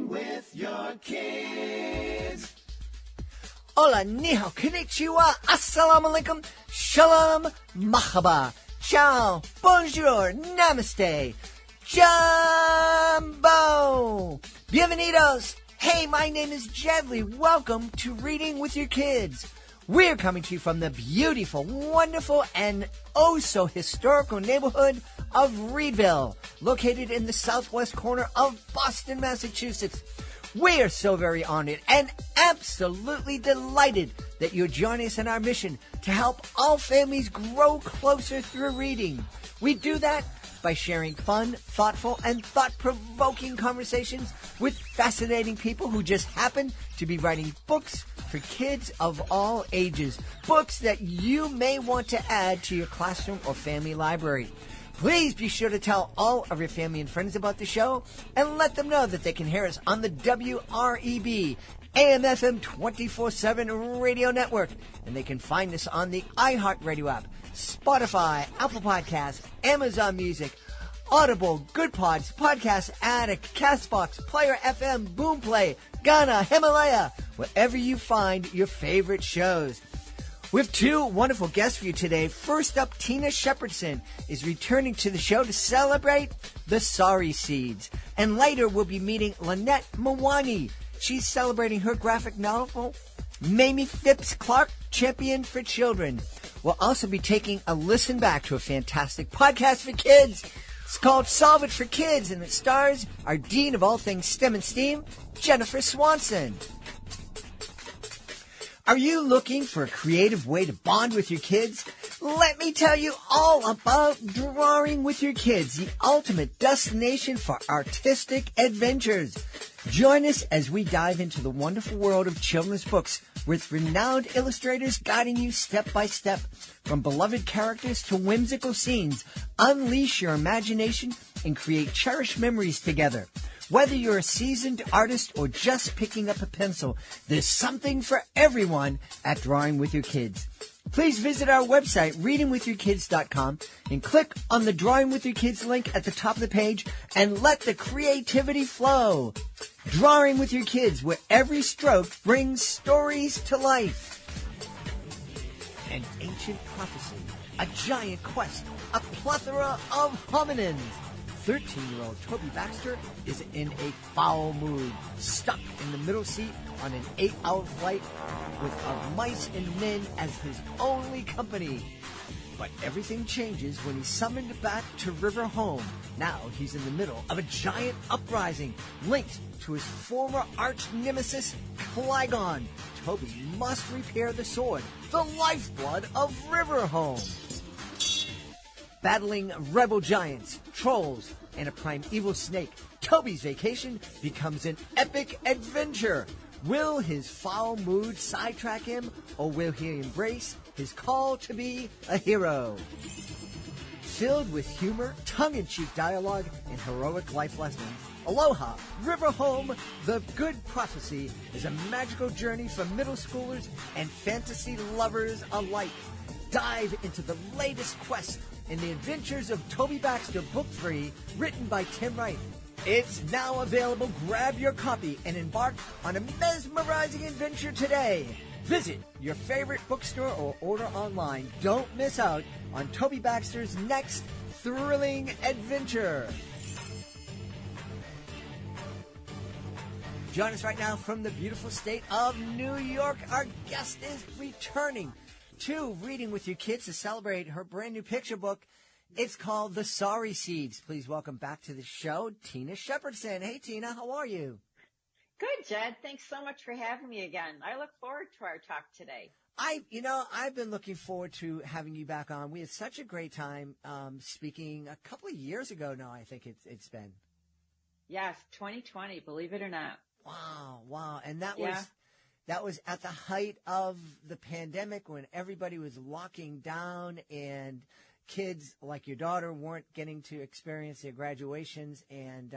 with your kids. Hola, ni hao, konnichiwa, assalamu alaikum, shalom, mahaba, ciao, bonjour, namaste, jumbo, bienvenidos. Hey, my name is Jedley. Welcome to Reading with Your Kids. We're coming to you from the beautiful, wonderful, and oh-so-historical neighborhood of Reedville, located in the southwest corner of Boston, Massachusetts. We are so very honored and absolutely delighted that you're joining us in our mission to help all families grow closer through reading. We do that by sharing fun, thoughtful, and thought-provoking conversations with fascinating people who just happen to be writing books for kids of all ages. Books that you may want to add to your classroom or family library. Please be sure to tell all of your family and friends about the show and let them know that they can hear us on the WREB AM/FM 24/7 radio network. And they can find us on the iHeartRadio app, Spotify, Apple Podcasts, Amazon Music, Audible, Good Pods, Podcast Addict, CastBox, Player FM, Boomplay, Ghana, Himalaya, wherever you find your favorite shows. We have two wonderful guests for you today. First up, Tina Shepardson is returning to the show to celebrate the Sorry Seeds. And later, we'll be meeting Lynnette MaWhinney. She's celebrating her graphic novel, Mamie Phipps Clark, Champion for Children. We'll also be taking a listen back to a fantastic podcast for kids. It's called Solve It for Kids, and it stars our Dean of all things STEM and STEAM, Jennifer Swanson. Are you looking for a creative way to bond with your kids? Let me tell you all about Drawing with Your Kids, the ultimate destination for artistic adventures. Join us as we dive into the wonderful world of children's books with renowned illustrators guiding you step by step. From beloved characters to whimsical scenes, unleash your imagination and create cherished memories together. Whether you're a seasoned artist or just picking up a pencil, there's something for everyone at Drawing with Your Kids. Please visit our website, readingwithyourkids.com, and click on the Drawing with Your Kids link at the top of the page and let the creativity flow. Drawing with Your Kids, where every stroke brings stories to life. An ancient prophecy, a giant quest, a plethora of hominins. 13-year-old Toby Baxter is in a foul mood, stuck in the middle seat on an 8-hour flight with mice and men as his only company. But everything changes when he's summoned back to River Home. Now he's in the middle of a giant uprising linked to his former arch-nemesis, Clygon. Toby must repair the sword, the lifeblood of River Home. Battling rebel giants, trolls, and a primeval snake, Toby's vacation becomes an epic adventure. Will his foul mood sidetrack him, or will he embrace his call to be a hero? Filled with humor, tongue-in-cheek dialogue, and heroic life lessons, Aloha, River Home, The Good Prophecy is a magical journey for middle schoolers and fantasy lovers alike. Dive into the latest quest in the adventures of Toby Baxter, Book 3, written by Tim Wright. It's now available. Grab your copy and embark on a mesmerizing adventure today. Visit your favorite bookstore or order online. Don't miss out on Toby Baxter's next thrilling adventure. Join us right now from the beautiful state of New York. Our guest is returning to Reading with Your Kids to celebrate her brand new picture book. It's called The Sorry Seeds. Please welcome back to the show, Tina Shepardson. Hey, Tina, how are you? Good, Jed. Thanks so much for having me again. I look forward to our talk today. I've been looking forward to having you back on. We had such a great time speaking a couple of years ago now, I think it's been. Yes, 2020, believe it or not. Wow. And that was at the height of the pandemic when everybody was locking down and kids like your daughter weren't getting to experience their graduations. And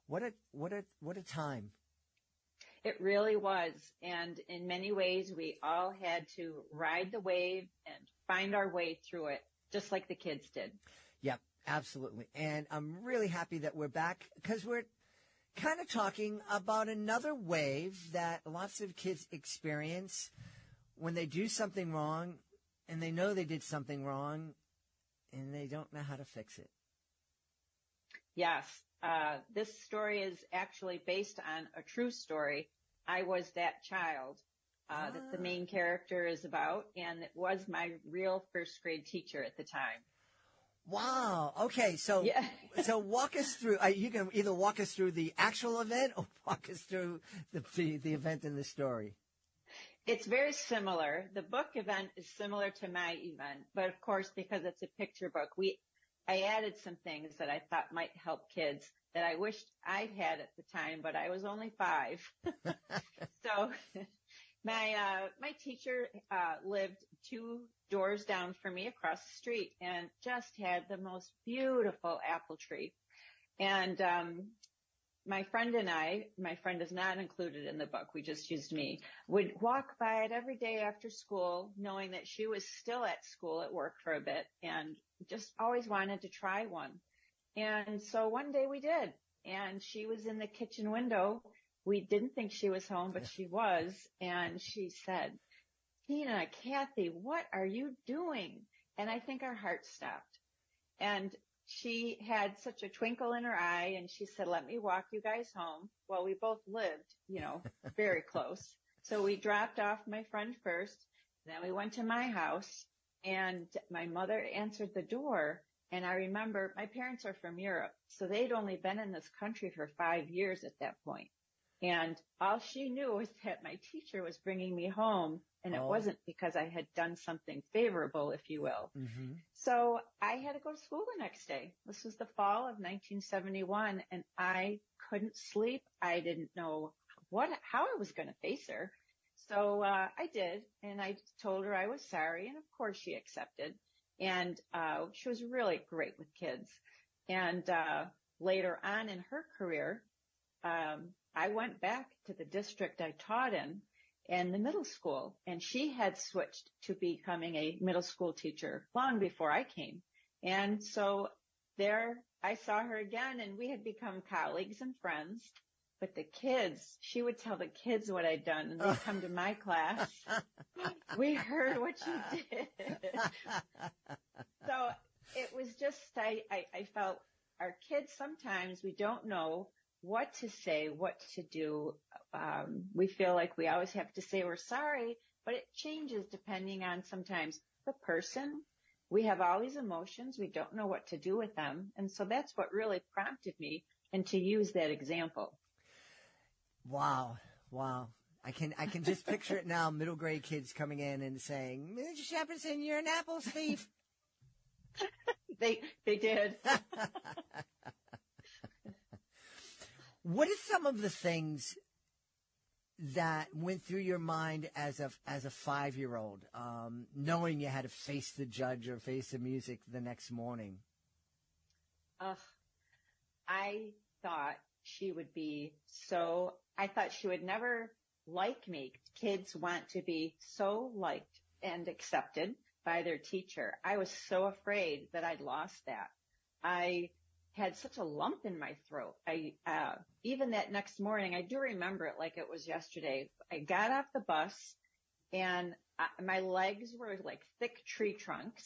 what a time. It really was. And in many ways, we all had to ride the wave and find our way through it, just like the kids did. Yep, absolutely. And I'm really happy that we're back because we're kind of talking about another wave that lots of kids experience when they do something wrong and they know they did something wrong and they don't know how to fix it. Yes. This story is actually based on a true story. I was that child that the main character is about, and it was my real first grade teacher at the time. Wow. Okay. So, Yeah. So walk us through. You can either walk us through the actual event or walk us through the event in the story. It's very similar. The book event is similar to my event, but of course, because it's a picture book, I added some things that I thought might help kids that I wished I'd had at the time, but I was only 5. So my teacher lived 2 doors down from me across the street and just had the most beautiful apple tree. And my friend and my friend is not included in the book, we just used me, would walk by it every day after school, knowing that she was still at school at work for a bit and just always wanted to try one. And so one day we did, and she was in the kitchen window. We didn't think she was home, but she was. And she said, "Tina, Kathy, what are you doing?" And I think our hearts stopped. And she had such a twinkle in her eye, and she said, "Let me walk you guys home." Well, we both lived, very close. So we dropped off my friend first. Then we went to my house, and my mother answered the door. And I remember my parents are from Europe, so they'd only been in this country for 5 years at that point. And all she knew was that my teacher was bringing me home, and it wasn't because I had done something favorable, if you will. Mm-hmm. So I had to go to school the next day. This was the fall of 1971, and I couldn't sleep. I didn't know how I was going to face her. So I did, and I told her I was sorry, and of course she accepted. And she was really great with kids. And later on in her career, I went back to the district I taught in the middle school, and she had switched to becoming a middle school teacher long before I came. And so there I saw her again, and we had become colleagues and friends. But the kids, she would tell the kids what I'd done, and they'd come to my class. "We heard what you did." So it was just, I felt our kids, sometimes we don't know what to say, what to do. We feel like we always have to say we're sorry, but it changes depending on sometimes the person. We have all these emotions. We don't know what to do with them. And so that's what really prompted me and to use that example. Wow. I can just picture it now, middle grade kids coming in and saying, "Mr. Shepardson, you're an apple thief." They did. What are some of the things that went through your mind as a 5-year-old, knowing you had to face the judge or face the music the next morning? I thought she would I thought she would never like me. Kids want to be so liked and accepted by their teacher. I was so afraid that I'd lost that. I had such a lump in my throat. Even that next morning, I do remember it like it was yesterday. I got off the bus, and my legs were like thick tree trunks.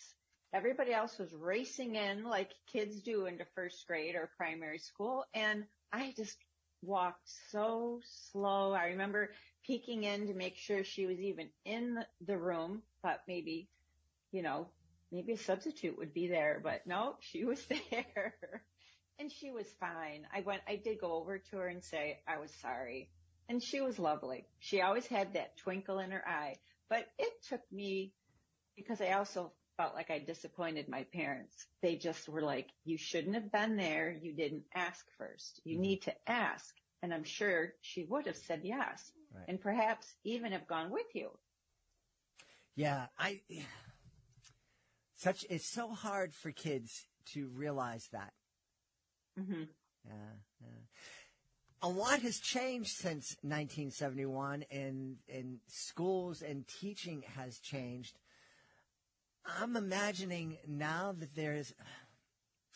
Everybody else was racing in like kids do into first grade or primary school, and I just walked so slow. I remember peeking in to make sure she was even in the room, thought maybe a substitute would be there, but no, she was there. And she was fine. I did go over to her and say I was sorry. And she was lovely. She always had that twinkle in her eye. But it took me, because I also felt like I disappointed my parents. They just were like, "You shouldn't have been there. You didn't ask first. You need to ask." And I'm sure she would have said yes. Right. And perhaps even have gone with you. Yeah, it's so hard for kids to realize that. Mm-hmm. Yeah. A lot has changed since 1971, and schools and teaching has changed. I'm imagining now that there's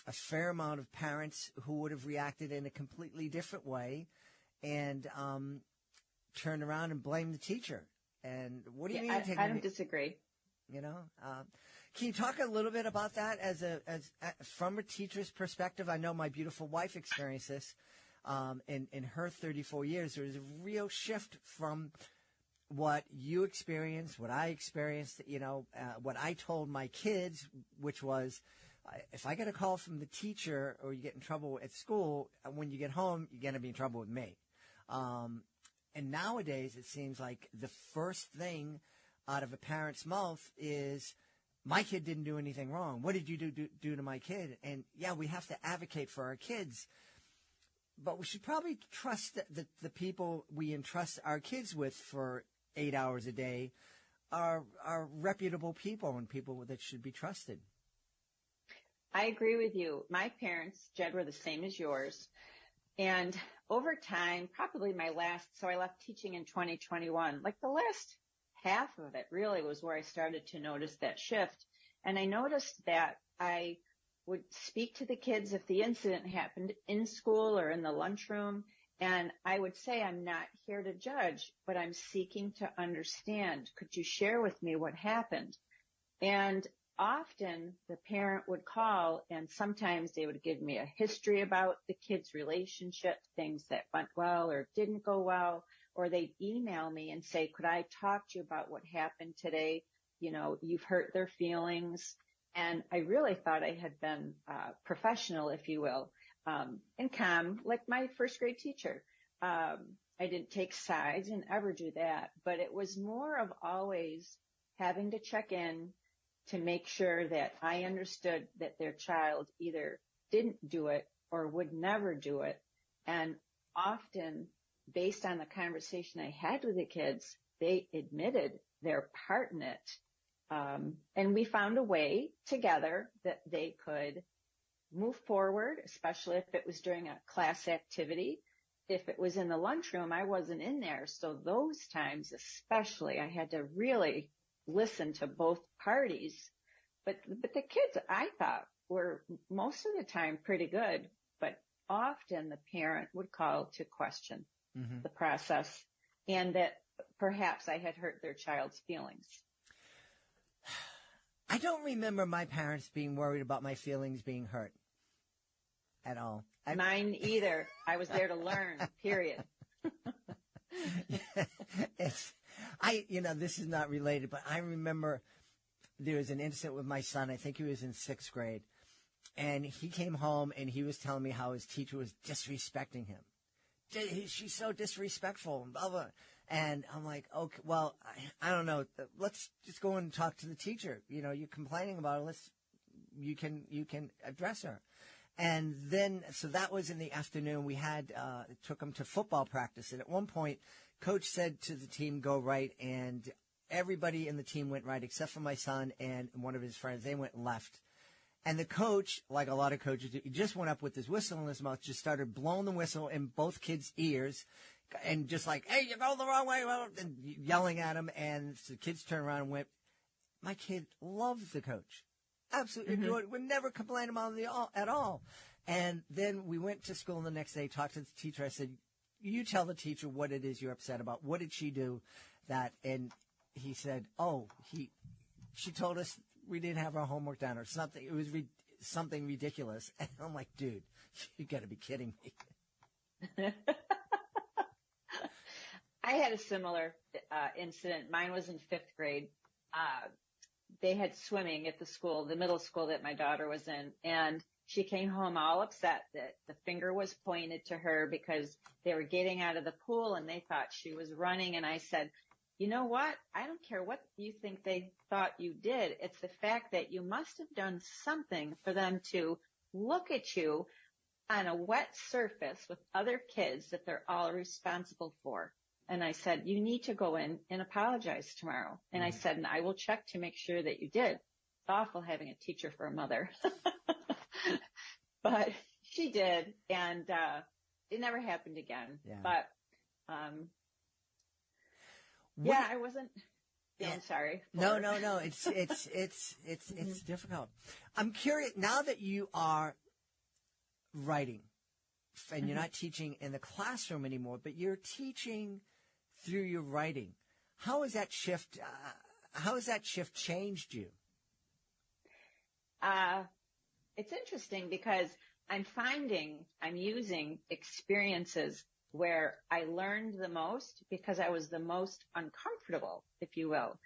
a fair amount of parents who would have reacted in a completely different way and turned around and blamed the teacher. And what do you mean? I don't disagree. You know, can you talk a little bit about that as from a teacher's perspective? I know my beautiful wife experienced this in her 34 years. There was a real shift from what you experienced, what I experienced, what I told my kids, which was, if I get a call from the teacher or you get in trouble at school, when you get home, you're going to be in trouble with me. And nowadays, it seems like the first thing out of a parent's mouth is, my kid didn't do anything wrong. What did you do to my kid? And, yeah, we have to advocate for our kids. But we should probably trust the people we entrust our kids with for 8 hours a day are reputable people and people that should be trusted. I agree with you. My parents, Jed, were the same as yours. And over time, probably so I left teaching in 2021, like the last half of it really was where I started to notice that shift. And I noticed that I would speak to the kids if the incident happened in school or in the lunchroom. And I would say, I'm not here to judge, but I'm seeking to understand. Could you share with me what happened? And often the parent would call, and sometimes they would give me a history about the kid's relationship, things that went well or didn't go well, or they'd email me and say, could I talk to you about what happened today? You've hurt their feelings. And I really thought I had been professional, if you will, and calm, like my first grade teacher. I didn't take sides and ever do that, but it was more of always having to check in to make sure that I understood that their child either didn't do it or would never do it. And often, based on the conversation I had with the kids, they admitted their part in it. And we found a way together that they could move forward, especially if it was during a class activity. If it was in the lunchroom, I wasn't in there. So those times especially, I had to really listen to both parties. But the kids, I thought, were most of the time pretty good. But often the parent would call to question the process and that perhaps I had hurt their child's feelings. I don't remember my parents being worried about my feelings being hurt at all. Mine either. I was there to learn, period. This is not related, but I remember there was an incident with my son. I think he was in 6th grade. And he came home and he was telling me how his teacher was disrespecting him. She's so disrespectful and blah, blah. And I'm like, okay, well, I don't know. Let's just go and talk to the teacher. You're complaining about her. You can address her. And then, so that was in the afternoon. We took him to football practice. And at one point, coach said to the team, go right. And everybody in the team went right, except for my son and one of his friends. They went left. And the coach, like a lot of coaches do, he just went up with his whistle in his mouth, just started blowing the whistle in both kids' ears, and just like, hey, you're going the wrong way, and yelling at him. And so the kids turned around and went. My kid loved the coach. Absolutely adored it. Would never complain about it at all. And then we went to school the next day, talked to the teacher. I said, you tell the teacher what it is you're upset about. What did she do that? And he said, she told us we didn't have our homework done or something. It was something ridiculous. And I'm like, dude, you got to be kidding me. I had a similar incident. Mine was in 5th grade. They had swimming at the middle school that my daughter was in, and she came home all upset that the finger was pointed to her because they were getting out of the pool and they thought she was running. And I said, you know what? I don't care what you think they thought you did. It's the fact that you must have done something for them to look at you on a wet surface with other kids that they're all responsible for. And I said, you need to go in and apologize tomorrow. And I said, and I will check to make sure that you did. It's awful having a teacher for a mother. But she did. And it never happened again. Yeah. But, I wasn't feeling sorry. No. It's difficult. I'm curious, now that you are writing, and you're not teaching in the classroom anymore, but you're teaching through your writing. How has that shift? How has that shift changed you? It's interesting because I'm finding I'm using experiences where I learned the most because I was the most uncomfortable, if you will.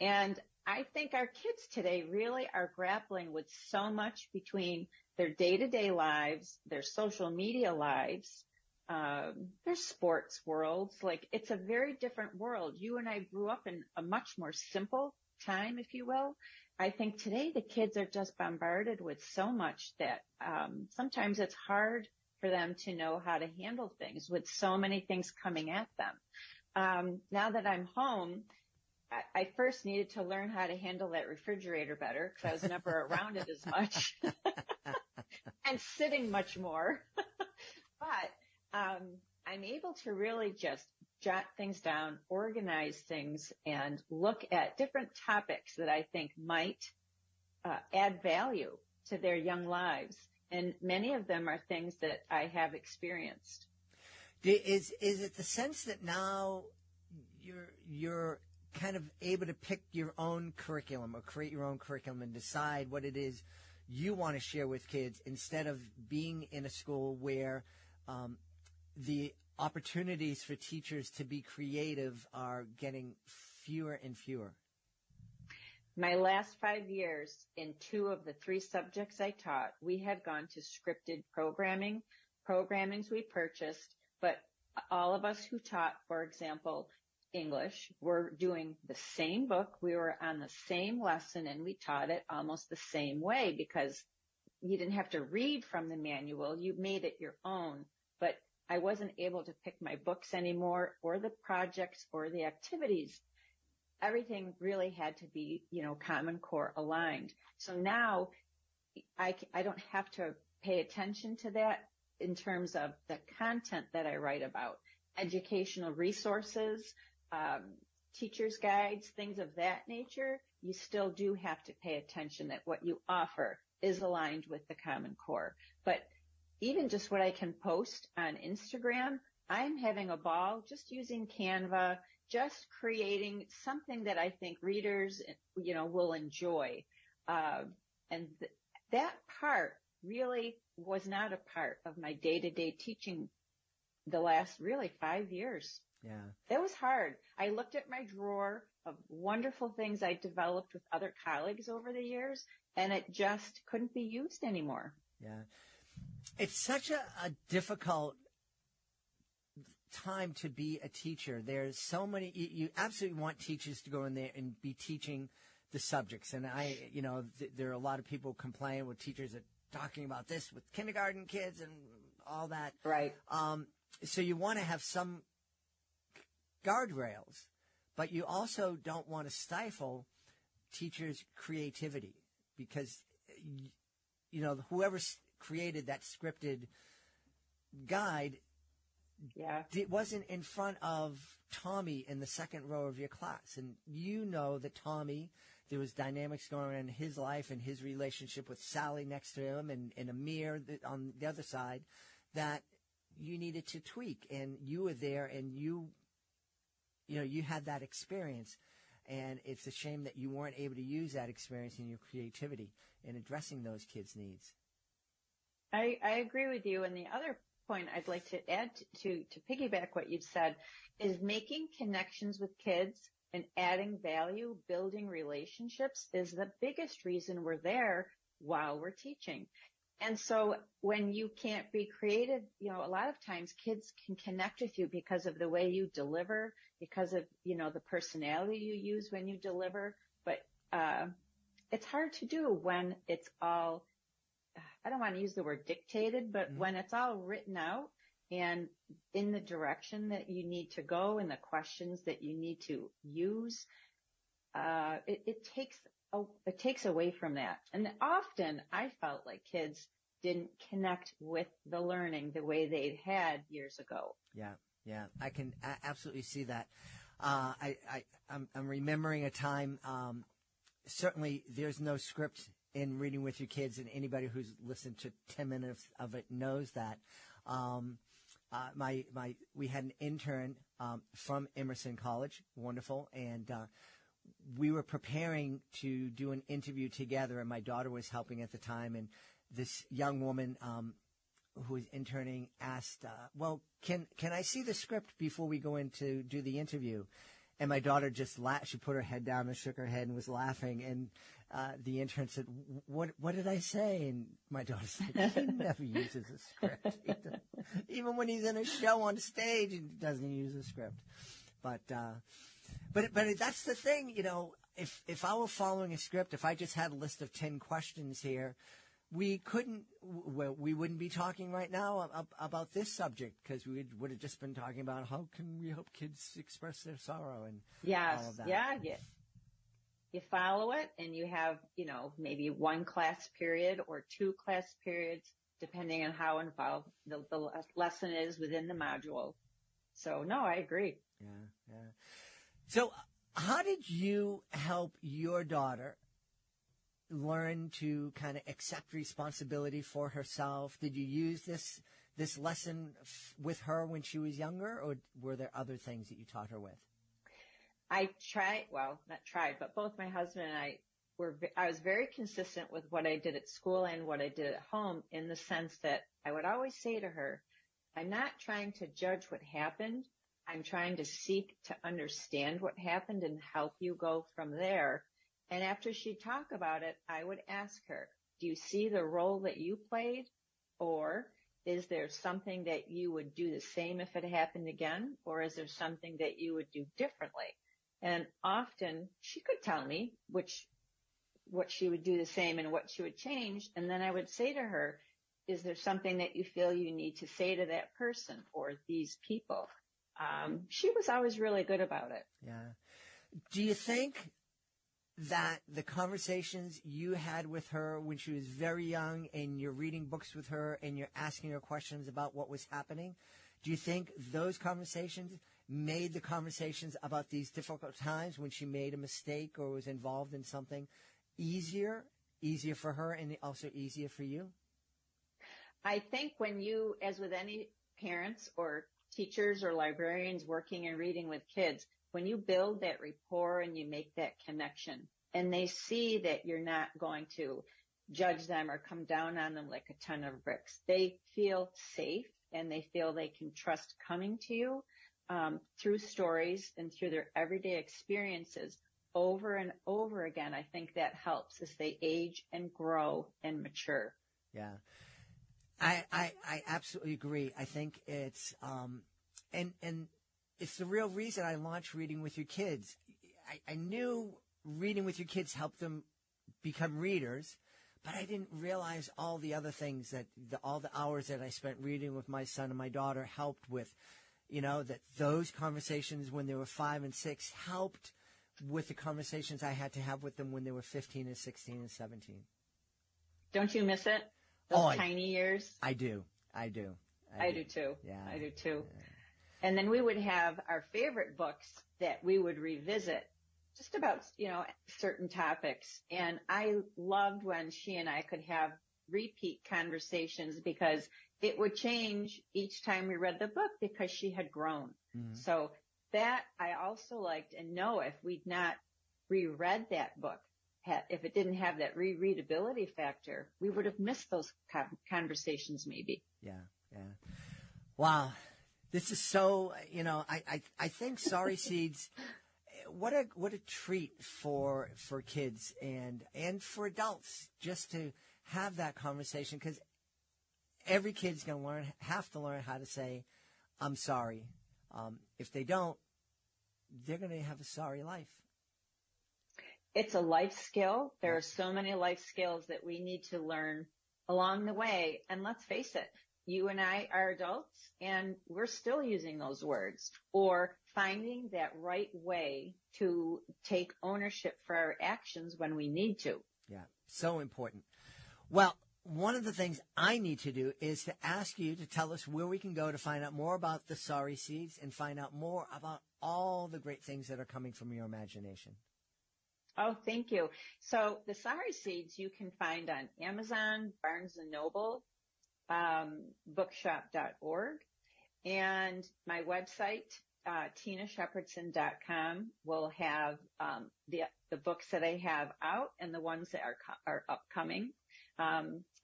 And I think our kids today really are grappling with so much between their day-to-day lives, their social media lives, their sports worlds. Like, it's a very different world. You and I grew up in a much more simple time, if you will. I think today the kids are just bombarded with so much that sometimes it's hard for them to know how to handle things with so many things coming at them. Now that I'm home, I first needed to learn how to handle that refrigerator better because I was never around it as much and sitting much more. But I'm able to really just jot things down, organize things, and look at different topics that I think might add value to their young lives. And many of them are things that I have experienced. Is it the sense that now you're kind of able to pick your own curriculum or create your own curriculum and decide what it is you want to share with kids instead of being in a school where the opportunities for teachers to be creative are getting fewer and fewer? My last 5 years, in 2 of the 3 subjects I taught, we had gone to scripted programmings we purchased, but all of us who taught, for example, English, were doing the same book. We were on the same lesson, and we taught it almost the same way because you didn't have to read from the manual. You made it your own. But I wasn't able to pick my books anymore or the projects or the activities. Everything really had to be, Common Core aligned. So now I don't have to pay attention to that in terms of the content that I write about. Educational resources, teachers' guides, things of that nature, you still do have to pay attention that what you offer is aligned with the Common Core. But even just what I can post on Instagram, I'm having a ball just using Canva, just creating something that I think readers, will enjoy. And that part really was not a part of my day-to-day teaching the last really 5 years. Yeah. That was hard. I looked at my drawer of wonderful things I developed with other colleagues over the years, and it just couldn't be used anymore. Yeah. It's such a difficult time to be a teacher. There's so many, you absolutely want teachers to go in there and be teaching the subjects. And there are a lot of people complain with teachers that talking about this with kindergarten kids and all that. Right. So you want to have some guardrails, but you also don't want to stifle teachers' creativity because, whoever created that scripted guide it wasn't in front of Tommy in the second row of your class. And that Tommy, there was dynamics going on in his life and his relationship with Sally next to him and Amir on the other side that you needed to tweak. And you were there and you had that experience. And it's a shame that you weren't able to use that experience in your creativity in addressing those kids' needs. I agree with you. And the other point I'd like to add to piggyback what you've said is making connections with kids and adding value, building relationships is the biggest reason we're there while we're teaching. And so when you can't be creative, a lot of times kids can connect with you because of the way you deliver, because of, the personality you use when you deliver. But it's hard to do when it's all, I don't want to use the word dictated, but when it's all written out and in the direction that you need to go and the questions that you need to use, it takes away from that. And often I felt like kids didn't connect with the learning the way they'd had years ago. Yeah, I can absolutely see that. I'm remembering a time. Certainly, there's no script in Reading with Your Kids, and anybody who's listened to 10 minutes of it knows that. We had an intern from Emerson College, wonderful, and we were preparing to do an interview together, and my daughter was helping at the time, and this young woman who was interning asked, well, can I see the script before we go in to do the interview? And my daughter just laughed. She put her head down and shook her head and was laughing. And the intern said, what did I say? And my daughter said, he never uses a script. Even when he's in a show on stage, he doesn't use a script. But that's the thing, you know, if I were following a script, if I just had a list of 10 questions here, we wouldn't be talking right now about this subject, because we would have just been talking about how can we help kids express their sorrow and all of that. You follow it, and you have, you know, maybe one class period or 2 class periods, depending on how involved the lesson is within the module. So, no, I agree. Yeah. So how did you help your daughter learn to kind of accept responsibility for herself? Did you use this lesson with her when she was younger, or were there other things that you taught her with? But both my husband and I was very consistent with what I did at school and what I did at home, in the sense that I would always say to her, I'm not trying to judge what happened. I'm trying to seek to understand what happened and help you go from there. And after she'd talk about it, I would ask her, do you see the role that you played? Or is there something that you would do the same if it happened again? Or is there something that you would do differently? And often she could tell me what she would do the same and what she would change. And then I would say to her, is there something that you feel you need to say to that person or these people? She was always really good about it. Yeah. Do you think that the conversations you had with her when she was very young, and you're reading books with her and you're asking her questions about what was happening, do you think those conversations made the conversations about these difficult times when she made a mistake or was involved in something easier for her and also easier for you? I think when you, as with any parents or teachers or librarians working and reading with kids, when you build that rapport and you make that connection, and they see that you're not going to judge them or come down on them like a ton of bricks, they feel safe and they feel they can trust coming to you through stories and through their everyday experiences over and over again. I think that helps as they age and grow and mature. Yeah. I absolutely agree. I think it's and it's the real reason I launched Reading with Your Kids. I knew Reading with Your Kids helped them become readers, but I didn't realize all the other things all the hours that I spent reading with my son and my daughter helped with, you know, that those conversations when they were 5 and 6 helped with the conversations I had to have with them when they were 15 and 16 and 17. Don't you miss it? Those tiny years? I do. I do too. Yeah. I do too. Yeah. And then we would have our favorite books that we would revisit just about, you know, certain topics. And I loved when she and I could have repeat conversations, because it would change each time we read the book because she had grown. Mm-hmm. So that I also liked, and know if we'd not reread that book, if it didn't have that rereadability factor, we would have missed those conversations maybe. Yeah. Wow. This is so, you know, I think Sorry Seeds, what a treat for kids and for adults just to have that conversation, because every kid's going to have to learn how to say, I'm sorry. If they don't, they're going to have a sorry life. It's a life skill. There are so many life skills that we need to learn along the way. And let's face it, you and I are adults and we're still using those words, or finding that right way to take ownership for our actions when we need to. Yeah, so important. Well, one of the things I need to do is to ask you to tell us where we can go to find out more about the Sorry Seeds and find out more about all the great things that are coming from your imagination. Oh, thank you. So the Sorry Seeds you can find on Amazon, Barnes and Noble, bookshop.org, and my website, TinaShepardson.com, will have the books that I have out and the ones that are upcoming,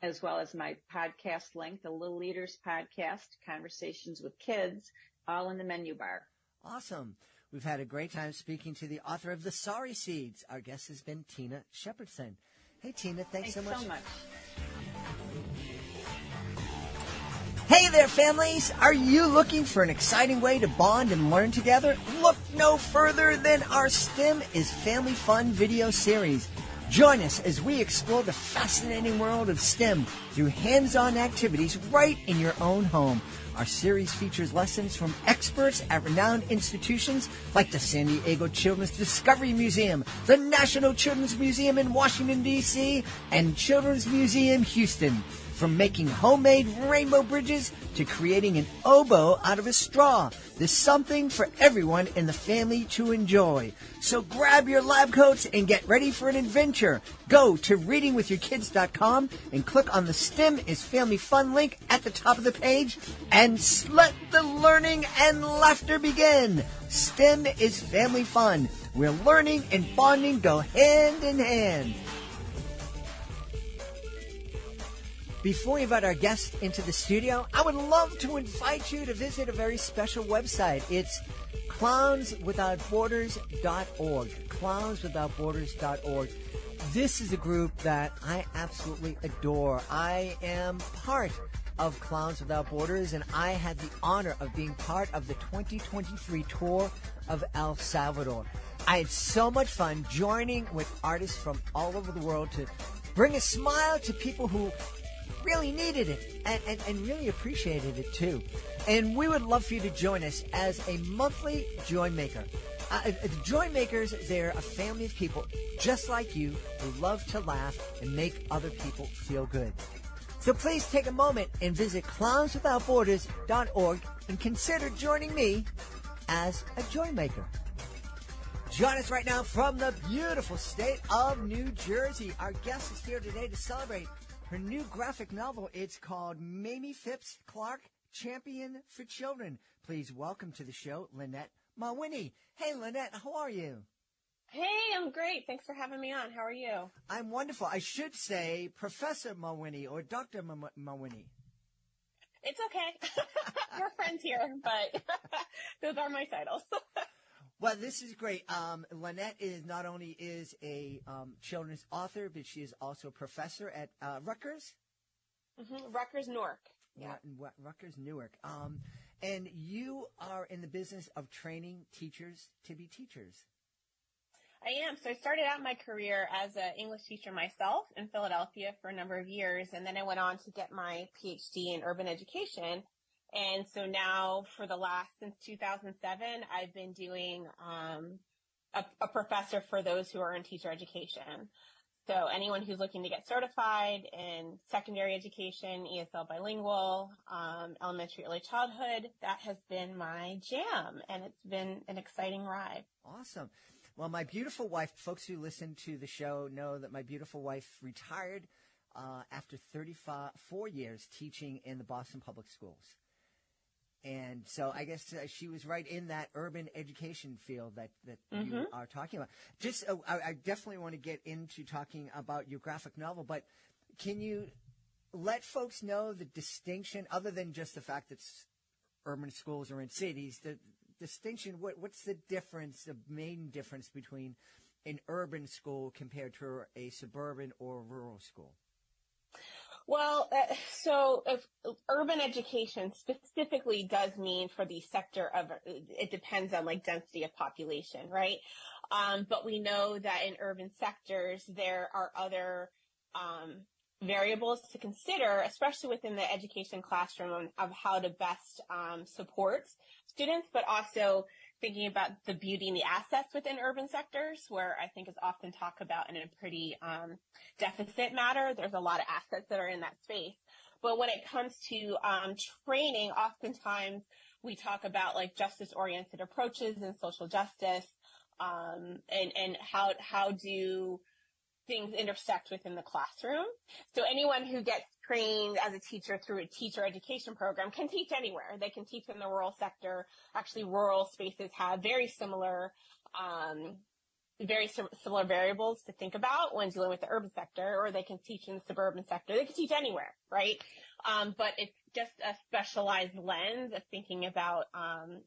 as well as my podcast link, the Little Leaders Podcast, Conversations with Kids, all in the menu bar. Awesome. We've had a great time speaking to the author of The Sorry Seeds. Our guest has been Tina Shepardson. Hey, Tina, thanks so much. Hey there, families! Are you looking for an exciting way to bond and learn together? Look no further than our STEM is Family Fun video series. Join us as we explore the fascinating world of STEM through hands-on activities right in your own home. Our series features lessons from experts at renowned institutions like the San Diego Children's Discovery Museum, the National Children's Museum in Washington, D.C., and Children's Museum Houston. From making homemade rainbow bridges to creating an oboe out of a straw, there's something for everyone in the family to enjoy. So grab your lab coats and get ready for an adventure. Go to readingwithyourkids.com and click on the STEM is Family Fun link at the top of the page and let the learning and laughter begin. STEM is Family Fun, where learning and bonding go hand in hand. Before we invite our guest into the studio, I would love to invite you to visit a very special website. It's clownswithoutborders.org. Clownswithoutborders.org. This is a group that I absolutely adore. I am part of Clowns Without Borders, and I had the honor of being part of the 2023 tour of El Salvador. I had so much fun joining with artists from all over the world to bring a smile to people who really needed it and really appreciated it too. And we would love for you to join us as a monthly Joy Maker. The Joy Makers, they're a family of people just like you who love to laugh and make other people feel good. So please take a moment and visit clownswithoutborders.org and consider joining me as a Joy Maker. Join us right now from the beautiful state of New Jersey. Our guest is here today to celebrate her new graphic novel. It's called Mamie Phipps Clark, Champion for Children. Please welcome to the show, Lynnette MaWhinney. Hey, Lynnette, how are you? Hey, I'm great. Thanks for having me on. How are you? I'm wonderful. I should say Professor MaWhinney or Dr. MaWhinney. It's okay. We're friends here, but those are my titles. Well, this is great. Lynnette is not only is a children's author, but she is also a professor at Rutgers. Mm-hmm. Rutgers, Newark. Yeah, Rutgers, Newark. And you are in the business of training teachers to be teachers. I am. So I started out my career as an English teacher myself in Philadelphia for a number of years, and then I went on to get my PhD in urban education. And so now since 2007, I've been doing a professor for those who are in teacher education. So anyone who's looking to get certified in secondary education, ESL bilingual, elementary early childhood, that has been my jam. And it's been an exciting ride. Awesome. Well, my beautiful wife, folks who listen to the show know that my beautiful wife retired after 34 years teaching in the Boston Public Schools. And so I guess she was right in that urban education field that Mm-hmm. you are talking about. Just, I definitely want to get into talking about your graphic novel, but can you let folks know the distinction, other than just the fact that urban schools are in cities, the distinction, what's the difference, the main difference between an urban school compared to a suburban or rural school? Well, so if urban education specifically does mean for the sector of, it depends on like density of population, right? But we know that in urban sectors, there are other variables to consider, especially within the education classroom, of how to best support students, but also thinking about the beauty and the assets within urban sectors, where I think is often talked about in a pretty deficit matter. There's a lot of assets that are in that space. But when it comes to training, oftentimes we talk about like justice-oriented approaches and social justice. and how do things intersect within the classroom. So anyone who gets trained as a teacher through a teacher education program can teach anywhere. They can teach in the rural sector. Actually, rural spaces have very similar variables to think about when dealing with the urban sector, or they can teach in the suburban sector. They can teach anywhere, right? But it's just a specialized lens of thinking about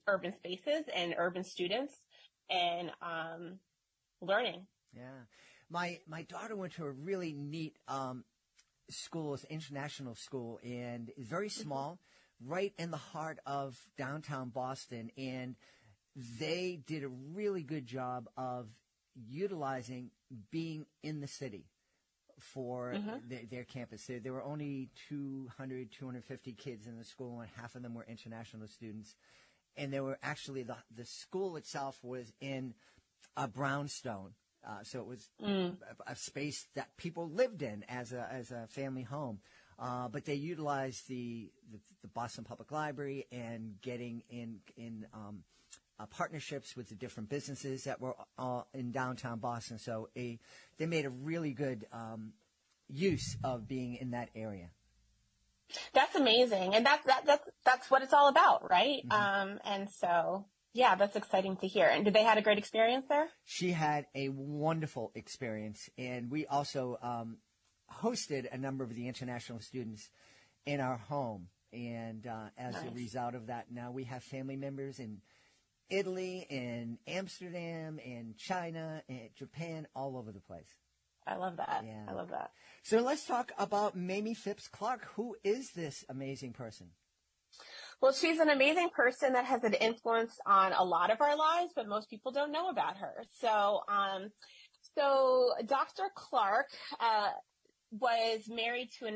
urban spaces and urban students and learning. Yeah. My daughter went to a really neat school, it's an international school, and it's very small, right in the heart of downtown Boston. And they did a really good job of utilizing being in the city for their campus. There were only 250 kids in the school, and half of them were international students. And they were actually, the school itself was in a brownstone. So it was a space that people lived in as a family home. But they utilized the Boston Public Library and getting in partnerships with the different businesses that were in downtown Boston. So they made a really good use of being in that area. That's amazing, and that's what it's all about, right? And so. Yeah, that's exciting to hear. And did they have a great experience there? She had a wonderful experience, and we also hosted a number of the international students in our home. And as a result of that, now we have family members in Italy, in Amsterdam, in China, and Japan, all over the place. I love that. Yeah. I love that. So let's talk about Mamie Phipps Clark. Who is this amazing person? Well, she's an amazing person that has an influence on a lot of our lives, but most people don't know about her. So Dr. Clark was married to a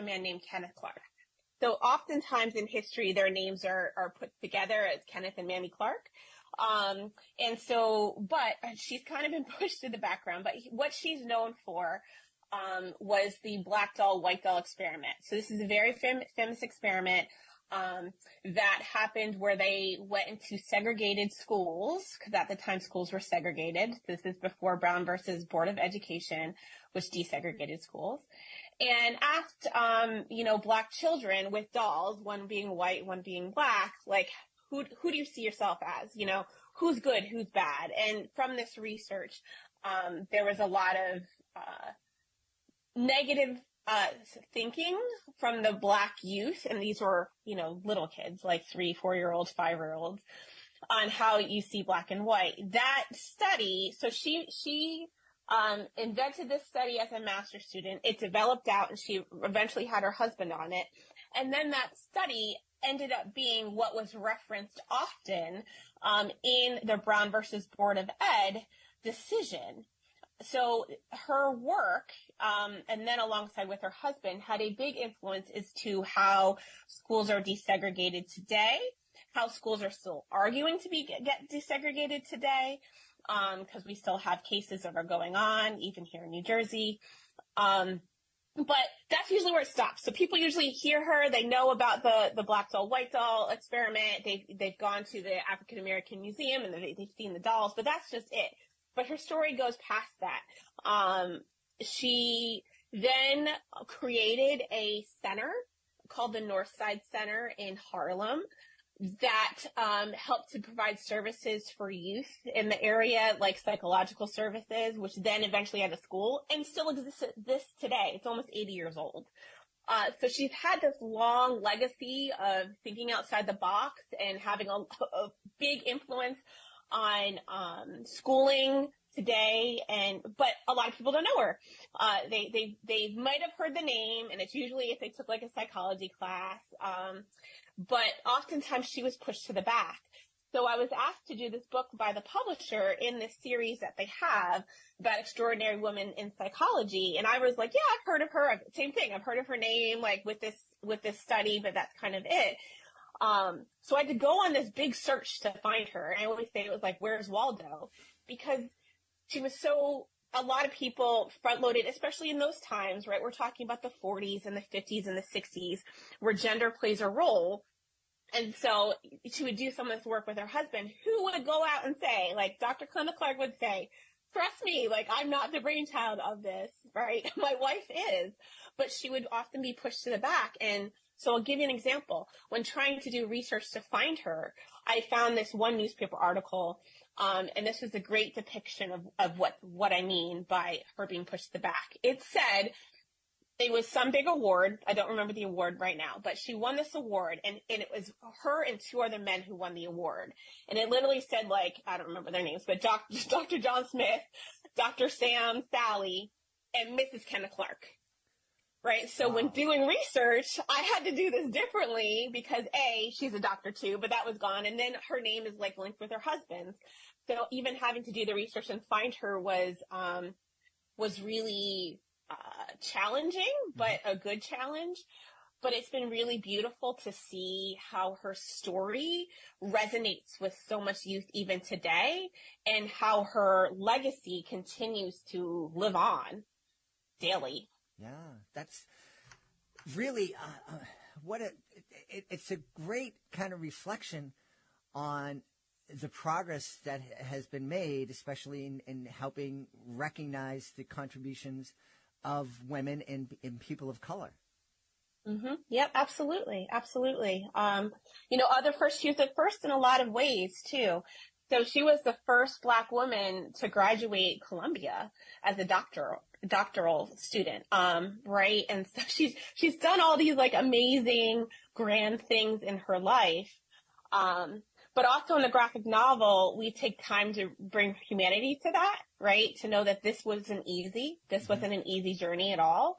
man named Kenneth Clark. So oftentimes in history, their names are put together as Kenneth and Mamie Clark. But she's kind of been pushed to the background. But what she's known for was the black doll, white doll experiment. So this is a very famous experiment that happened where they went into segregated schools, because at the time schools were segregated. This is before Brown versus Board of Education, which desegregated schools, and asked, black children with dolls, one being white, one being black, like, who do you see yourself as? Who's good, who's bad? And from this research, there was a lot of negative thinking from the black youth, and these were, little kids, like 3, 4-year-olds, 5-year-olds, on how you see black and white. That study, so she invented this study as a master's student. It developed out, and she eventually had her husband on it. And then that study ended up being what was referenced often in the Brown versus Board of Ed decision. So her work, and then alongside with her husband, had a big influence as to how schools are desegregated today, how schools are still arguing to get desegregated today, because we still have cases that are going on, even here in New Jersey. But that's usually where it stops. So people usually hear her, they know about the black doll, white doll experiment, they've gone to the African American Museum and they've seen the dolls, but that's just it. But her story goes past that. She then created a center called the Northside Center in Harlem that helped to provide services for youth in the area, like psychological services, which then eventually had a school and still exists today. It's almost 80 years old. So she's had this long legacy of thinking outside the box and having a big influence on schooling today, but a lot of people don't know her. They might have heard the name, and it's usually if they took like a psychology class. But oftentimes she was pushed to the back. So I was asked to do this book by the publisher in this series that they have about extraordinary women in psychology, and I was like, yeah, I've heard of her. Same thing. I've heard of her name, like with this study, but that's kind of it. So I had to go on this big search to find her. And I always say it was like, where's Waldo? Because she was a lot of people front loaded, especially in those times, right? We're talking about the 40s and the 50s and the 60s where gender plays a role. And so she would do some of this work with her husband, who would go out and say, like Dr. Clement Clark would say, trust me, like I'm not the brainchild of this, right? My wife is, but she would often be pushed to the back. And so I'll give you an example. When trying to do research to find her, I found this one newspaper article, and this was a great depiction of what I mean by her being pushed to the back. It said, it was some big award. I don't remember the award right now, but she won this award, and it was her and two other men who won the award. And it literally said, like, I don't remember their names, but Dr. John Smith, Dr. Sam Sally, and Mrs. Kenneth Clark. Right. So when doing research, I had to do this differently because she's a doctor too, but that was gone. And then her name is like linked with her husband's. So even having to do the research and find her was really challenging, but a good challenge. But it's been really beautiful to see how her story resonates with so much youth even today, and how her legacy continues to live on daily. Yeah, that's really it's a great kind of reflection on the progress that has been made, especially in helping recognize the contributions of women and people of color. Mm-hmm. Yep, absolutely. Absolutely. She was the first in a lot of ways too. So she was the first Black woman to graduate Columbia as a doctoral student. Right. And so she's done all these like amazing grand things in her life. But also in the graphic novel, we take time to bring humanity to that, right? To know that this wasn't easy. This wasn't an easy journey at all.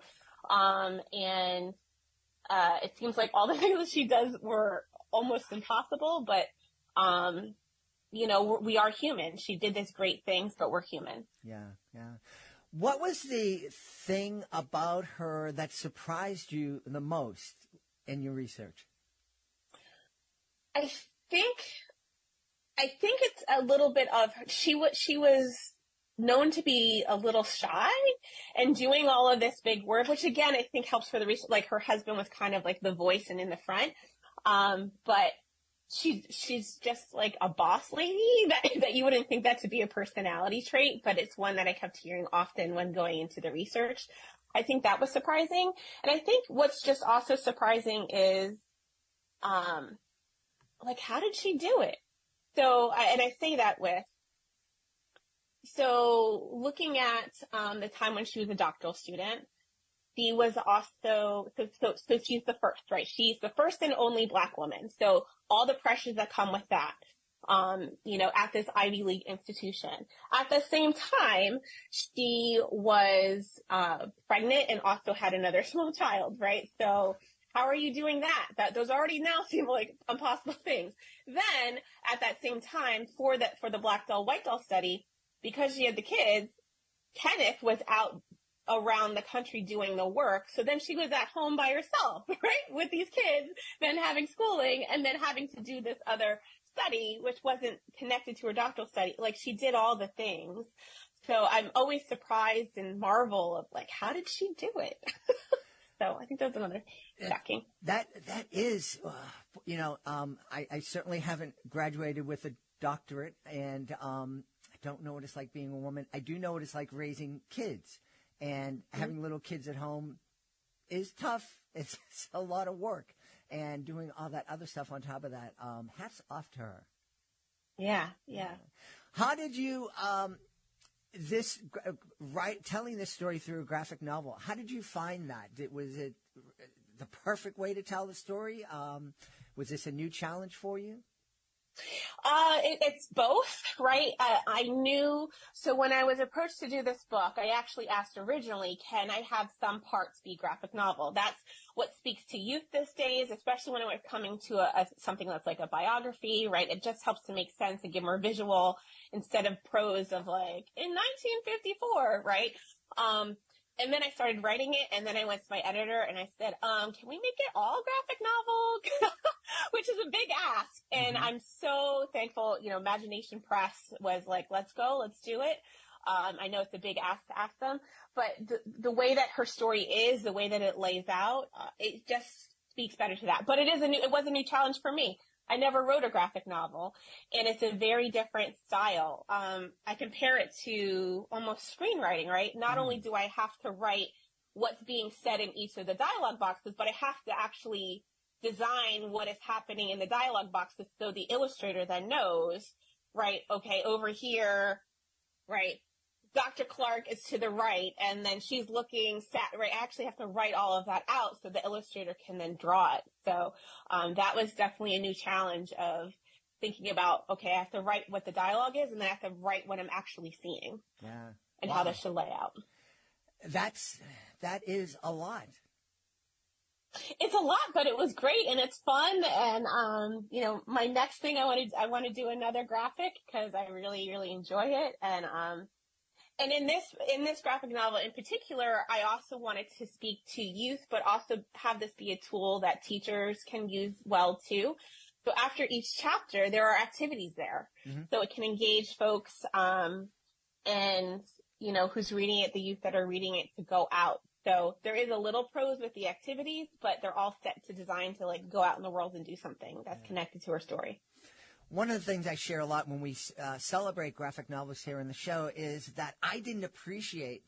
And it seems like all the things that she does were almost impossible, but, we are human. She did these great things, but we're human. Yeah, yeah. What was the thing about her that surprised you the most in your research? I think it's a little bit of she was known to be a little shy and doing all of this big work, which again I think helps for the research. Like her husband was kind of like the voice and in the front, but she's just like a boss lady that you wouldn't think that to be a personality trait, but it's one that I kept hearing often when going into the research. I think that was surprising, and I think what's just also surprising is, like how did she do it? So, I say that looking at the time when she was a doctoral student, she was also, so she's the first, right? She's the first and only Black woman. So all the pressures that come with that, at this Ivy League institution. At the same time, she was pregnant and also had another small child, right? So how are you doing that? Those already now seem like impossible things. Then at that same time, for the Black doll, white doll study, because she had the kids, Kenneth was out around the country doing the work. So then she was at home by herself, right? With these kids, then having schooling and then having to do this other study, which wasn't connected to her doctoral study. Like she did all the things. So I'm always surprised and marvel of like, how did she do it? So I think that's another shocking. That is, I certainly haven't graduated with a doctorate, and I don't know what it's like being a woman. I do know what it's like raising kids, and having little kids at home is tough. It's a lot of work, and doing all that other stuff on top of that. Hats off to her. Yeah. How did you telling this story through a graphic novel? How did you find that? Was it the perfect way to tell the story? Was this a new challenge for you? It's both, right? I knew, so when I was approached to do this book, I actually asked originally, can I have some parts be graphic novel? That's what speaks to youth these days, especially when we're coming to something that's like a biography, right? It just helps to make sense and give more visual instead of prose of like, in 1954, right? And then I started writing it, and then I went to my editor and I said, can we make it all graphic novel? Which is a big ask. And I'm so thankful, Imagination Press was like, let's go, let's do it. I know it's a big ask to ask them, but the way that her story is, the way that it lays out, speaks better to that. But it was a new challenge for me. I never wrote a graphic novel, and it's a very different style. I compare it to almost screenwriting, right? Not only do I have to write what's being said in each of the dialogue boxes, but I have to actually design what is happening in the dialogue boxes so the illustrator then knows, right, okay, over here, right, Dr. Clark is to the right, and then she's looking right. I actually have to write all of that out so the illustrator can then draw it. So that was definitely a new challenge of thinking about, okay, I have to write what the dialogue is, and then I have to write what I'm actually seeing. Yeah. And how that should lay out. That is a lot. It's a lot, but it was great and it's fun. And, my next thing I want to do another graphic because I really, really enjoy it. And in this graphic novel in particular, I also wanted to speak to youth, but also have this be a tool that teachers can use well too. So after each chapter, there are activities there. Mm-hmm. So it can engage folks, and, who's reading it, the youth that are reading it, to go out. So there is a little prose with the activities, but they're all set to design to go out in the world and do something that's connected to our story. One of the things I share a lot when we celebrate graphic novels here in the show is that I didn't appreciate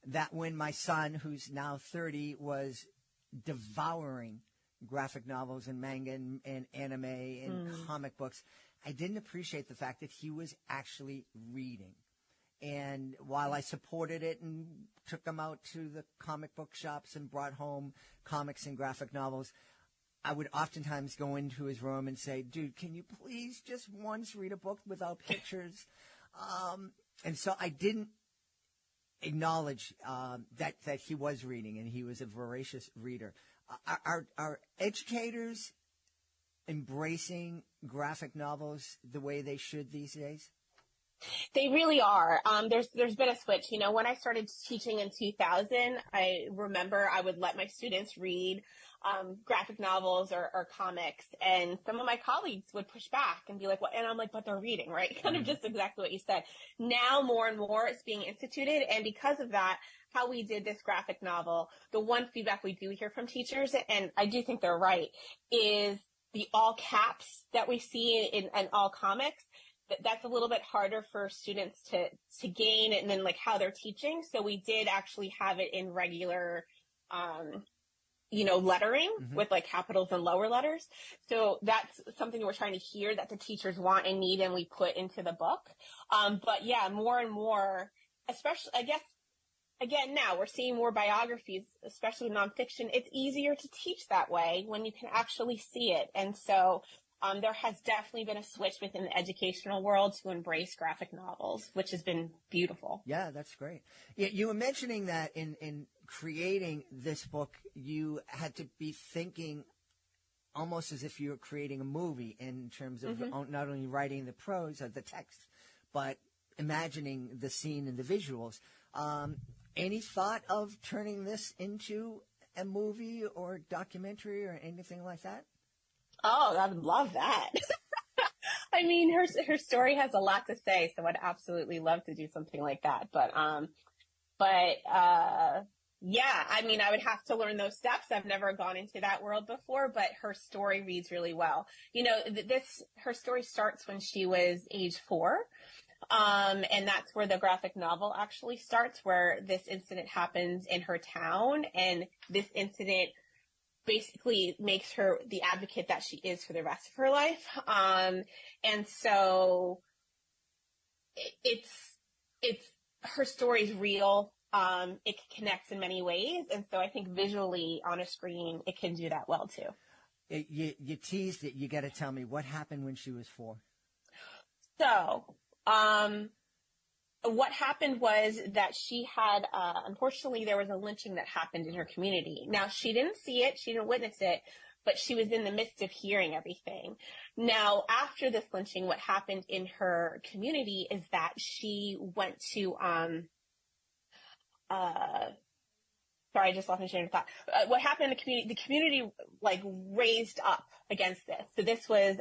that when my son, who's now 30, was devouring graphic novels and manga and anime and comic books, I didn't appreciate the fact that he was actually reading. And while I supported it and took him out to the comic book shops and brought home comics and graphic novels, I would oftentimes go into his room and say, dude, can you please just once read a book without pictures? And so I didn't acknowledge that he was reading and he was a voracious reader. Are educators embracing graphic novels the way they should these days? They really are. There's been a switch. When I started teaching in 2000, I remember I would let my students read graphic novels or comics, and some of my colleagues would push back and be like, "Well," and I'm like, "But they're reading, right?" Kind of just exactly what you said. Now more and more it's being instituted, and because of that, how we did this graphic novel, the one feedback we do hear from teachers, and I do think they're right, is the all caps that we see in all comics. That's a little bit harder for students to gain, and then how they're teaching. So we did actually have it in regular, lettering with capitals and lower letters. So that's something we're trying to hear that the teachers want and need, and we put into the book. But yeah, more and more, especially, I guess, again, now we're seeing more biographies, especially nonfiction. It's easier to teach that way when you can actually see it. And so there has definitely been a switch within the educational world to embrace graphic novels, which has been beautiful. Yeah, that's great. You were mentioning that in creating this book, you had to be thinking almost as if you were creating a movie in terms of not only writing the prose or the text, but imagining the scene and the visuals. Any thought of turning this into a movie or documentary or anything like that? Oh, I would love that. I mean, her story has a lot to say, so I'd absolutely love to do something like that. But yeah, I mean, I would have to learn those steps. I've never gone into that world before, but her story reads really well. Her story starts when she was age 4. And that's where the graphic novel actually starts, where this incident happens in her town, and this incident basically makes her the advocate that she is for the rest of her life. And so it's her story's real. It connects in many ways. And so I think visually on a screen, it can do that well too. You teased it. You got to tell me what happened when she was 4. So, what happened was that she had, unfortunately, there was a lynching that happened in her community. Now, she didn't see it, she didn't witness it, but she was in the midst of hearing everything. Now, after this lynching, what happened in her community is that she went to sorry, I just lost my train of thought. What happened in the community like raised up against this. So this was,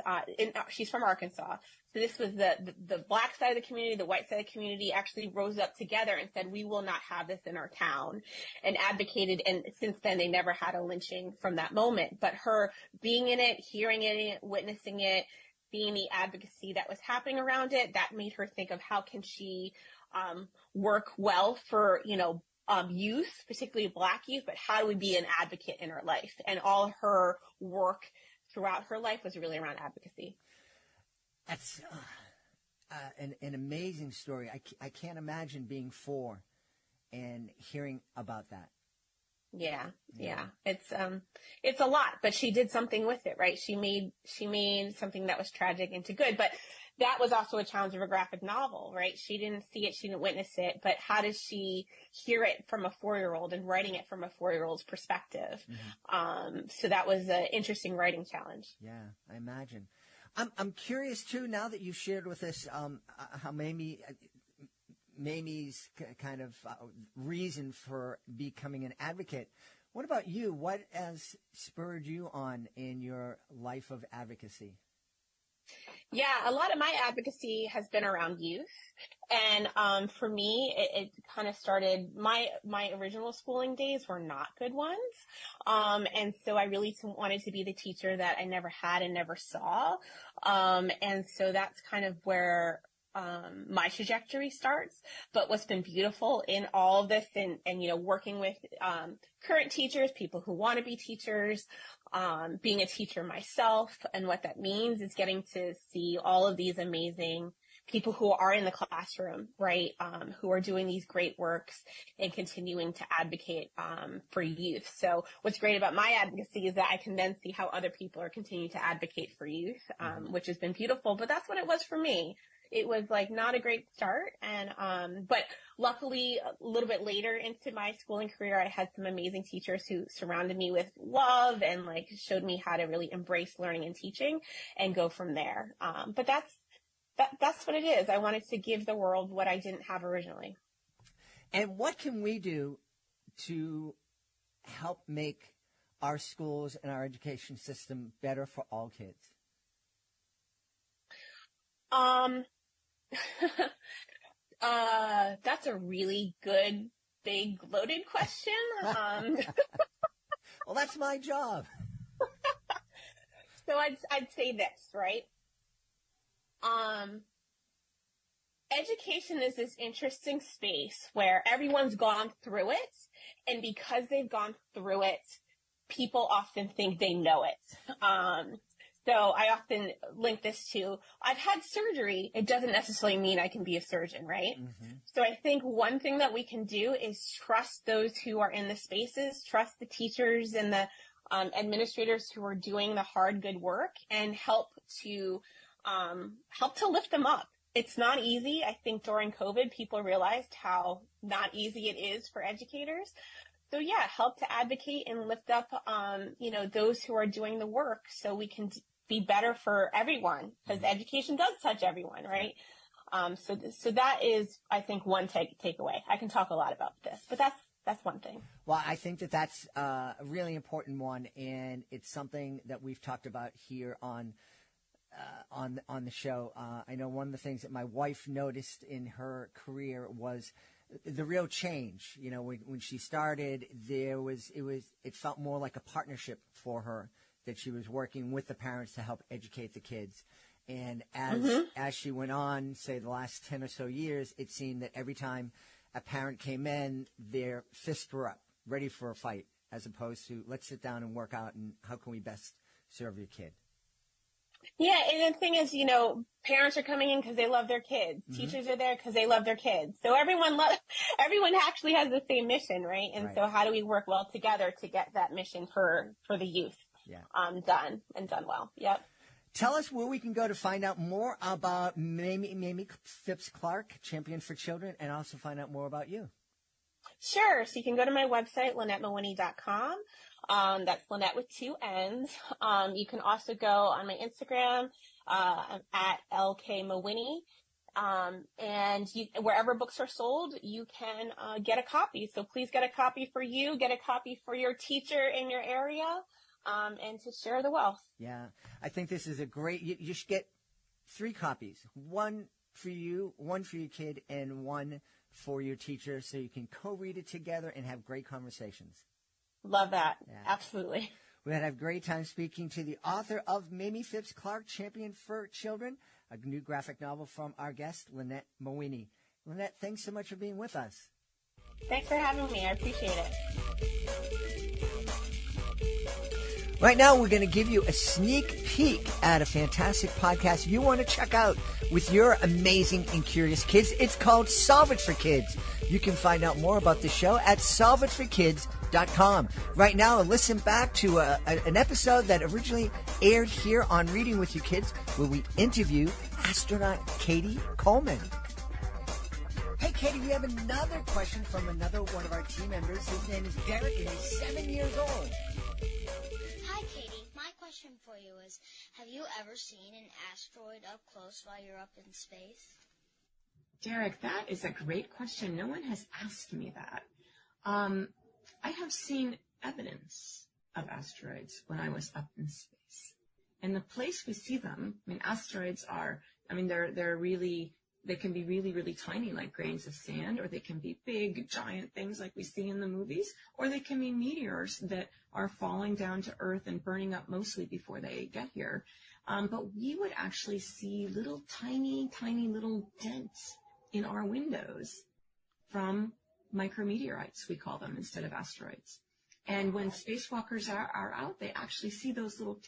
she's from Arkansas. So this was the black side of the community, the white side of the community actually rose up together and said, we will not have this in our town, and advocated. And since then, they never had a lynching from that moment. But her being in it, hearing it, witnessing it, seeing the advocacy that was happening around it, that made her think of how can she work well for, youth, particularly Black youth, but how do we be an advocate in her life? And all her work throughout her life was really around advocacy. That's an amazing story. I can't imagine being 4 and hearing about that. Yeah. It's a lot, but she did something with it, right? She made something that was tragic into good, but that was also a challenge of a graphic novel, right? She didn't see it, she didn't witness it, but how does she hear it from a 4-year-old and writing it from a 4-year-old's perspective? Mm-hmm. So that was an interesting writing challenge. Yeah, I imagine. I'm curious too, now that you've shared with us how Mamie's kind of reason for becoming an advocate. What about you? What has spurred you on in your life of advocacy? Yeah, a lot of my advocacy has been around youth. And for me, it kind of started, my original schooling days were not good ones. And so I really wanted to be the teacher that I never had and never saw. And so that's kind of where my trajectory starts. But what's been beautiful in all of this and working with current teachers, people who want to be teachers, being a teacher myself, and what that means is getting to see all of these amazing people who are in the classroom, right, who are doing these great works and continuing to advocate for youth. So what's great about my advocacy is that I can then see how other people are continuing to advocate for youth, which has been beautiful. But that's what it was for me. It was like not a great start. And, but luckily a little bit later into my schooling career, I had some amazing teachers who surrounded me with love and like showed me how to really embrace learning and teaching and go from there. But that's what it is. I wanted to give the world what I didn't have originally. And what can we do to help make our schools and our education system better for all kids? That's a really good, big, loaded question. Well, that's my job. So I'd say this, right? Education is this interesting space where everyone's gone through it, and because they've gone through it, people often think they know it. So I often link this to, I've had surgery. It doesn't necessarily mean I can be a surgeon, right? Mm-hmm. So I think one thing that we can do is trust those who are in the spaces, trust the teachers and the administrators who are doing the hard, good work, and help to lift them up. It's not easy. I think during COVID, people realized how not easy it is for educators. So yeah, help to advocate and lift up, those who are doing the work so we can be better for everyone, because education does touch everyone, right? So that is, I think, one takeaway. I can talk a lot about this, but that's one thing. Well, I think that's a really important one, and it's something that we've talked about here on the show. I know one of the things that my wife noticed in her career was the real change. When she started, it felt more like a partnership for her, that she was working with the parents to help educate the kids. And as she went on, say the last 10 or so years, it seemed that every time a parent came in, their fists were up, ready for a fight, as opposed to let's sit down and work out and how can we best serve your kid. Yeah, and the thing is, parents are coming in because they love their kids. Mm-hmm. Teachers are there because they love their kids. So everyone actually has the same mission, right? And so how do we work well together to get that mission for the youth done well? Yep. Tell us where we can go to find out more about Mamie Phipps Clark, Champion for Children, and also find out more about you. Sure. So you can go to my website, LynetteMaWhinney.com. That's Lynette with 2 N's. You can also go on my Instagram at LKMaWhinney, And wherever books are sold, you can get a copy. So please get a copy for you, get a copy for your teacher in your area, and to share the wealth. Yeah, I think this is a great, you should get 3 copies, one for you, one for your kid, and one for your teacher, so you can co-read it together and have great conversations. Love that. Yeah. Absolutely. We had a great time speaking to the author of Mamie Phipps Clark, Champion for Children, a new graphic novel from our guest, Lynnette MaWhinney. Lynnette, thanks so much for being with us. Thanks for having me. I appreciate it. Right now, we're going to give you a sneak peek at a fantastic podcast you want to check out with your amazing and curious kids. It's called Solve It for Kids. You can find out more about the show at solveitforkids.com. Right now, listen back to an episode that originally aired here on Reading with You Kids, where we interview astronaut Katie Coleman. Hey, Katie, we have another question from another one of our team members. His name is Derek, and he's 7 years old. Hi, Katie. My question for you is, have you ever seen an asteroid up close while you're up in space? Derek, that is a great question. No one has asked me that. I have seen evidence of asteroids when I was up in space. And the place we see them, I mean, asteroids are, I mean, they're really, they can be really, really tiny, like grains of sand, or they can be big, giant things like we see in the movies, or they can be meteors that are falling down to Earth and burning up mostly before they get here. But we would actually see little tiny little dents in our windows from micrometeorites, we call them, instead of asteroids. And when spacewalkers are out, they actually see those little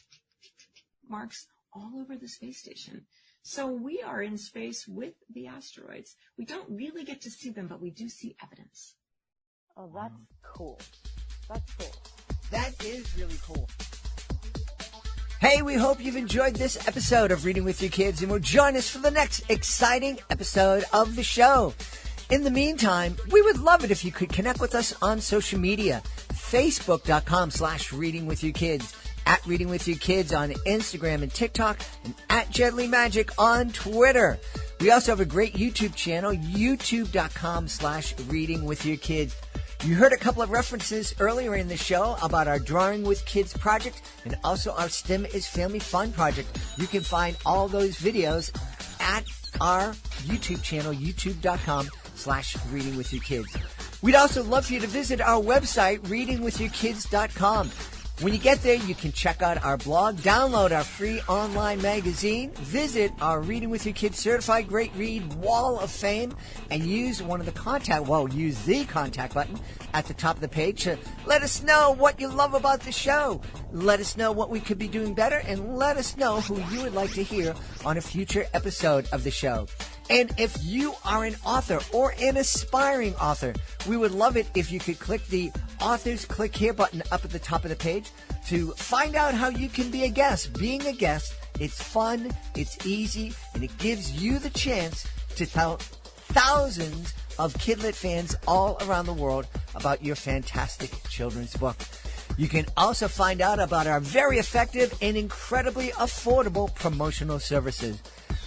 marks all over the space station. So we are in space with the asteroids. We don't really get to see them, but we do see evidence. Oh, that's cool. That's cool. That is really cool. Hey, we hope you've enjoyed this episode of Reading with Your Kids, and will join us for the next exciting episode of the show. In the meantime, we would love it if you could connect with us on social media. Facebook.com/readingwithyourkids, at Reading With Your Kids on Instagram and TikTok, and at Gently Magic on Twitter. We also have a great YouTube channel, youtube.com/readingwithyourkids. You heard a couple of references earlier in the show about our Drawing with Kids project and also our STEM is Family Fun project. You can find all those videos at our YouTube channel, youtube.com/readingwithyourkids. We'd also love for you to visit our website, readingwithyourkids.com. When you get there, you can check out our blog, download our free online magazine, visit our Reading with Your Kids Certified Great Read Wall of Fame, and use the contact button at the top of the page to let us know what you love about the show. Let us know what we could be doing better, and let us know who you would like to hear on a future episode of the show. And if you are an author or an aspiring author, we would love it if you could click the Authors Click Here button up at the top of the page to find out how you can be a guest. Being a guest, it's fun, it's easy, and it gives you the chance to tell thousands of Kidlit fans all around the world about your fantastic children's book. You can also find out about our very effective and incredibly affordable promotional services.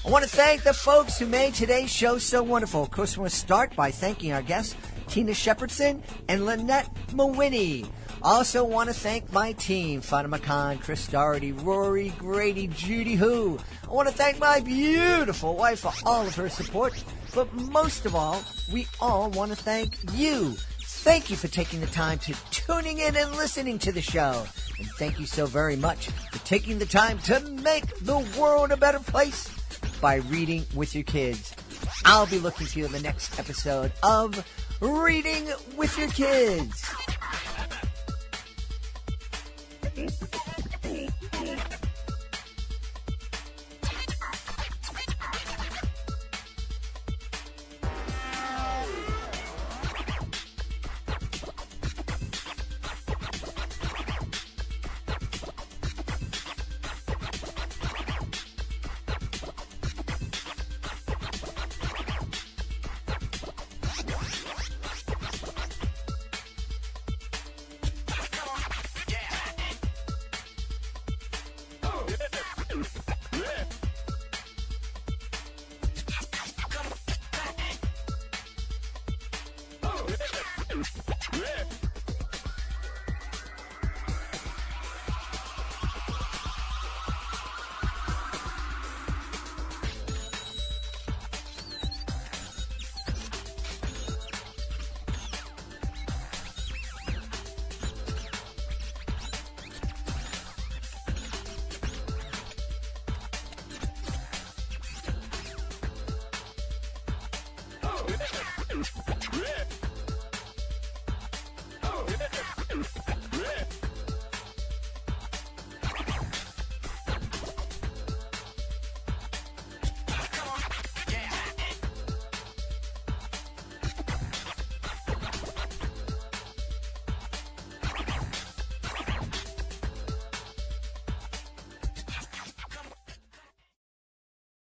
I want to thank the folks who made today's show so wonderful. Of course, we'll start by thanking our guests, Tina Shepardson and Lynnette MaWhinney. Also want to thank my team, Fatima Khan, Chris Doherty, Rory, Grady, Judy Hu. I want to thank my beautiful wife for all of her support. But most of all, we all want to thank you. Thank you for taking the time to tuning in and listening to the show. And thank you so very much for taking the time to make the world a better place by reading with your kids. I'll be looking to you in the next episode of Reading with Your Kids.